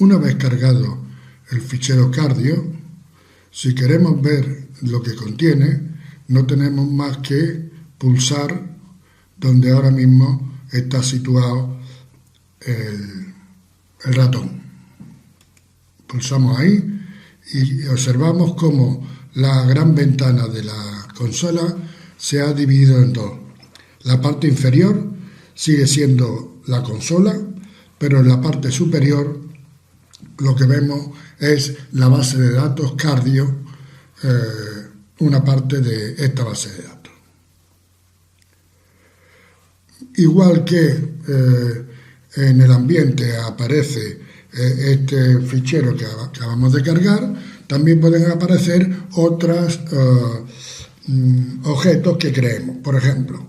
Una vez cargado el fichero Cardio, si queremos ver lo que contiene, no tenemos más que pulsar donde ahora mismo está situado el ratón. Pulsamos ahí y observamos cómo la gran ventana de la consola se ha dividido en dos. La parte inferior sigue siendo la consola, pero en la parte superior lo que vemos es la base de datos Cardio, una parte de esta base de datos. Igual que en el ambiente aparece este fichero que acabamos de cargar, también pueden aparecer otros objetos que creemos. Por ejemplo,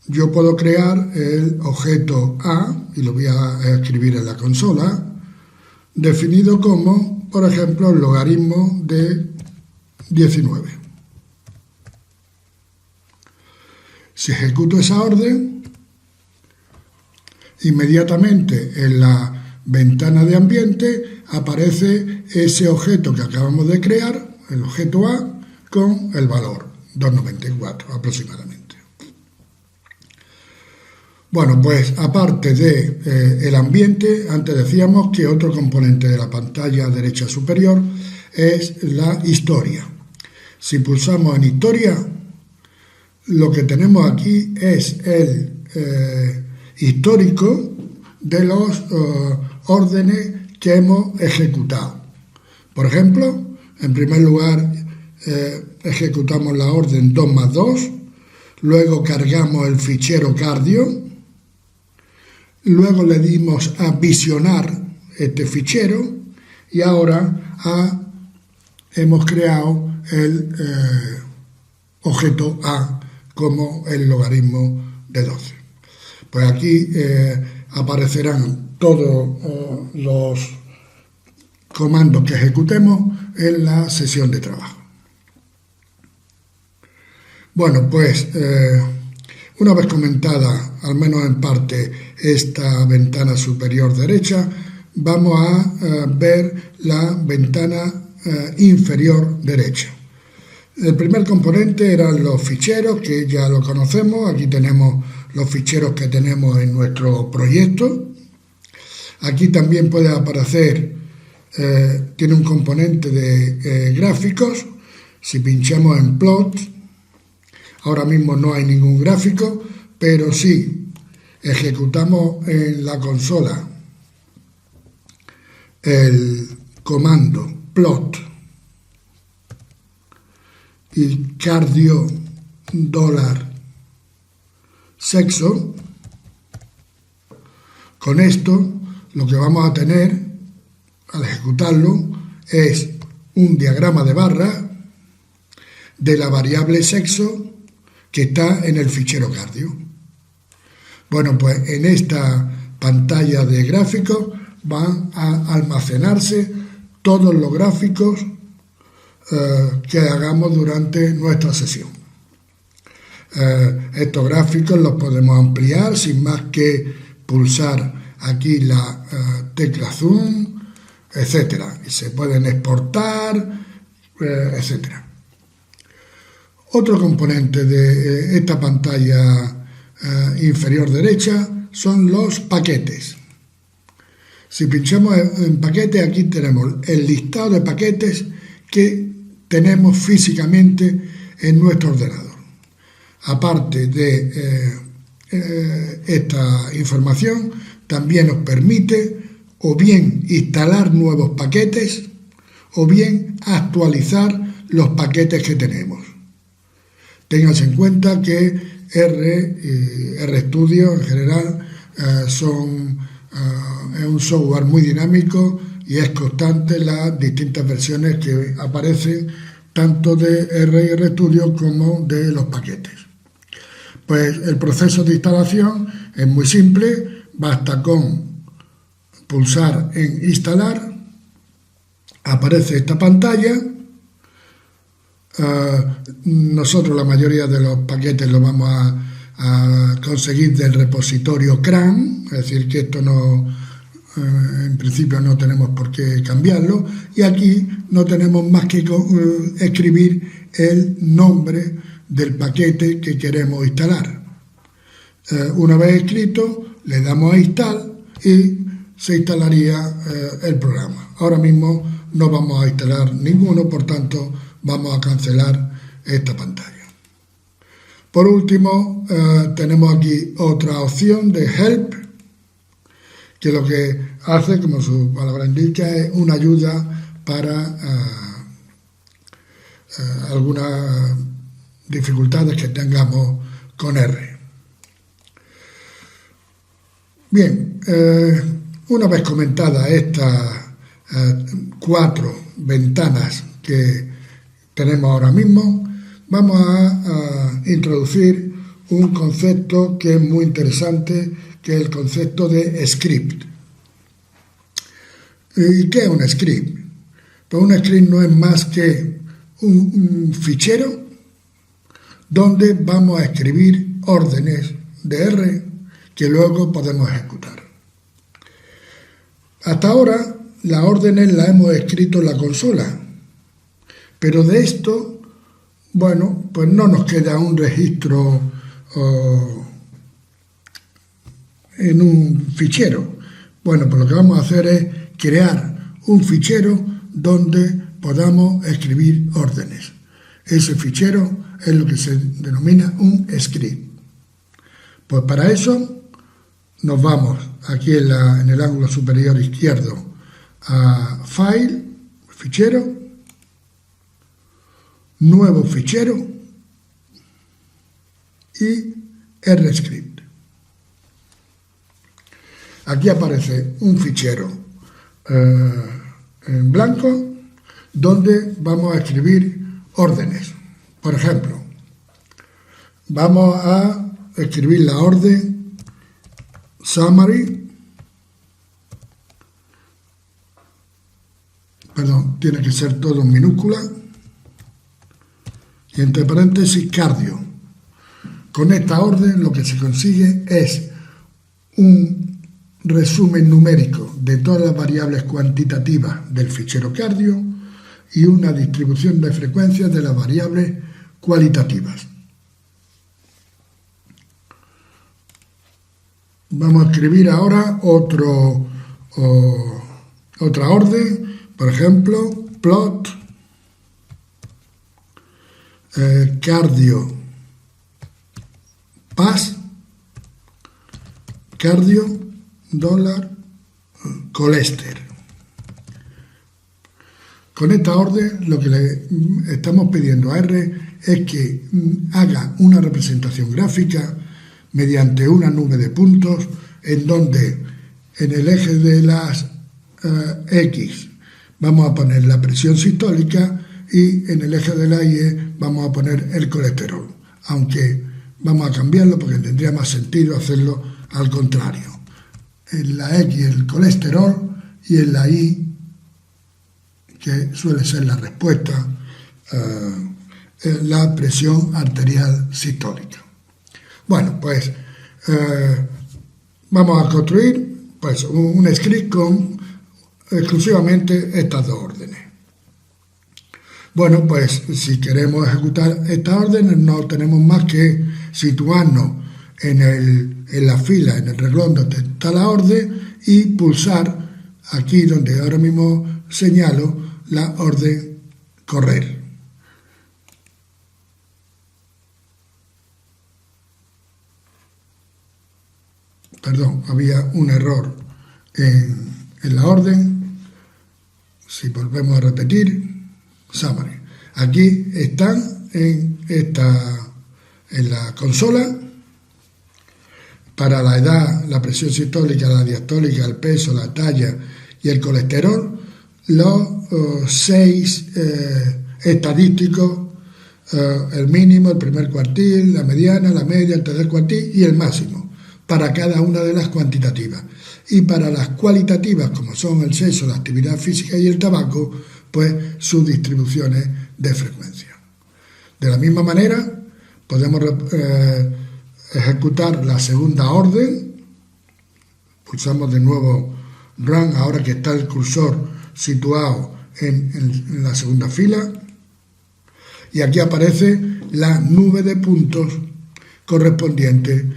yo puedo crear el objeto A, y lo voy a escribir en la consola, definido como, por ejemplo, el logaritmo de 19. Si ejecuto esa orden, inmediatamente en la ventana de ambiente aparece ese objeto que acabamos de crear, el objeto A, con el valor 2,94 aproximadamente. Bueno, pues aparte de el ambiente, antes decíamos que otro componente de la pantalla derecha superior es la historia. Si pulsamos en historia, lo que tenemos aquí es el histórico de los órdenes que hemos ejecutado. Por ejemplo, en primer lugar ejecutamos la orden 2 más 2, luego cargamos el fichero Cardio, luego le dimos a visionar este fichero y ahora hemos creado el objeto A como el logaritmo de 12. Pues aquí aparecerán todos los comandos que ejecutemos en la sesión de trabajo. Bueno, pues una vez comentada, al menos en parte, esta ventana superior derecha, vamos a ver la ventana inferior derecha. El primer componente eran los ficheros, que ya lo conocemos. Aquí tenemos los ficheros que tenemos en nuestro proyecto. Aquí también puede aparecer, tiene un componente de gráficos. Si pinchamos en plot, ahora mismo no hay ningún gráfico, pero si ejecutamos en la consola el comando plot y cardio $sexo, con esto lo que vamos a tener al ejecutarlo es un diagrama de barra de la variable sexo que está en el fichero Cardio. Bueno, pues en esta pantalla de gráficos van a almacenarse todos los gráficos que hagamos durante nuestra sesión. Estos gráficos los podemos ampliar sin más que pulsar aquí la tecla zoom, etcétera, y se pueden exportar, etcétera. Otro componente de esta pantalla inferior derecha son los paquetes. Si pinchamos en paquetes, aquí tenemos el listado de paquetes que tenemos físicamente en nuestro ordenador. Aparte de esta información, también nos permite o bien instalar nuevos paquetes o bien actualizar los paquetes que tenemos. Ténganse en cuenta que RStudio en general es un software muy dinámico y es constante las distintas versiones que aparecen tanto de RStudio como de los paquetes. Pues el proceso de instalación es muy simple, basta con pulsar en instalar, aparece esta pantalla. Nosotros la mayoría de los paquetes los vamos a conseguir del repositorio CRAN, es decir, que esto no en principio no tenemos por qué cambiarlo, y aquí no tenemos más que escribir el nombre del paquete que queremos instalar. Una vez escrito, le damos a install y se instalaría el programa. Ahora mismo no vamos a instalar ninguno, por tanto vamos a cancelar esta pantalla. Por último, tenemos aquí otra opción de Help, que lo que hace, como su palabra indica, es una ayuda para algunas dificultades que tengamos con R. Bien, una vez comentadas estas 4 ventanas que tenemos ahora mismo, vamos a introducir un concepto que es muy interesante, que es el concepto de script. ¿Y qué es un script? Pues un script no es más que un fichero donde vamos a escribir órdenes de R que luego podemos ejecutar. Hasta ahora las órdenes las hemos escrito en la consola, pero de esto, bueno, pues no nos queda un registro en un fichero. Bueno, pues lo que vamos a hacer es crear un fichero donde podamos escribir órdenes. Ese fichero es lo que se denomina un script. Pues para eso nos vamos aquí en el ángulo superior izquierdo a File, Fichero, Nuevo Fichero y RScript. Aquí aparece un fichero en blanco donde vamos a escribir órdenes. Por ejemplo, vamos a escribir la orden summary, tiene que ser todo en minúscula, y entre paréntesis cardio. Con esta orden lo que se consigue es un resumen numérico de todas las variables cuantitativas del fichero cardio y una distribución de frecuencias de las variables cualitativas. Vamos a escribir ahora otra orden, por ejemplo, plot cardio pas cardio dólar colesterol. Con esta orden lo que le estamos pidiendo a R es que haga una representación gráfica mediante una nube de puntos en donde en el eje de las X vamos a poner la presión sistólica y en el eje de la Y vamos a poner el colesterol, aunque vamos a cambiarlo porque tendría más sentido hacerlo al contrario. En la X el colesterol y en la Y, que suele ser la respuesta, la presión arterial sistólica. Bueno, pues vamos a construir pues, un script con exclusivamente estas dos órdenes. Bueno, pues si queremos ejecutar estas órdenes no tenemos más que situarnos en la fila, en el renglón donde está la orden y pulsar aquí donde ahora mismo señalo la orden correr. Perdón, había un error en la orden. Si volvemos a repetir, summary. Aquí están en la consola para la edad, la presión sistólica, la diastólica, el peso, la talla y el colesterol, los 6 estadísticos, el mínimo, el primer cuartil, la mediana, la media, el tercer cuartil y el máximo, para cada una de las cuantitativas. Y para las cualitativas, como son el sexo, la actividad física y el tabaco, pues sus distribuciones de frecuencia. De la misma manera, podemos ejecutar la segunda orden. Pulsamos de nuevo Run, ahora que está el cursor situado en la segunda fila, y aquí aparece la nube de puntos correspondiente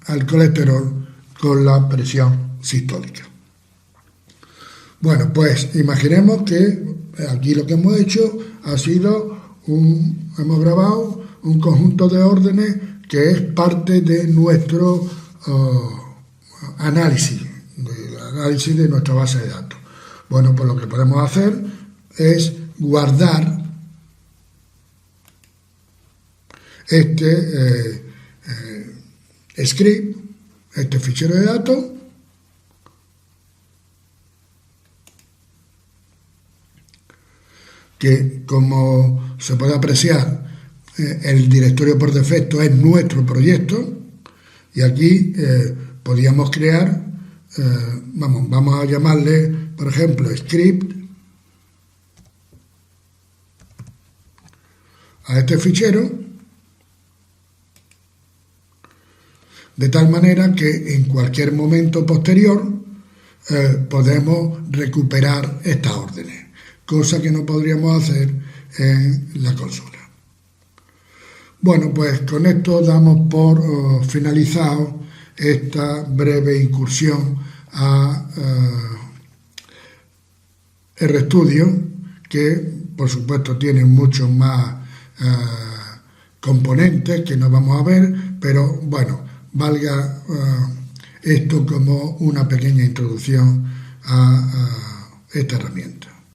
al colesterol con la presión sistólica. Bueno, pues imaginemos que aquí lo que hemos hecho ha sido hemos grabado un conjunto de órdenes que es parte de nuestro análisis de nuestra base de datos. Bueno, pues lo que podemos hacer es guardar este script, este fichero de datos, que, como se puede apreciar, el directorio por defecto es nuestro proyecto, y aquí podríamos crear, vamos a llamarle, por ejemplo, script a este fichero, de tal manera que en cualquier momento posterior podemos recuperar estas órdenes, cosa que no podríamos hacer en la consola. Bueno, pues con esto damos por finalizado esta breve incursión a RStudio, que por supuesto tiene muchos más componentes que no vamos a ver, pero bueno, valga esto como una pequeña introducción a esta herramienta.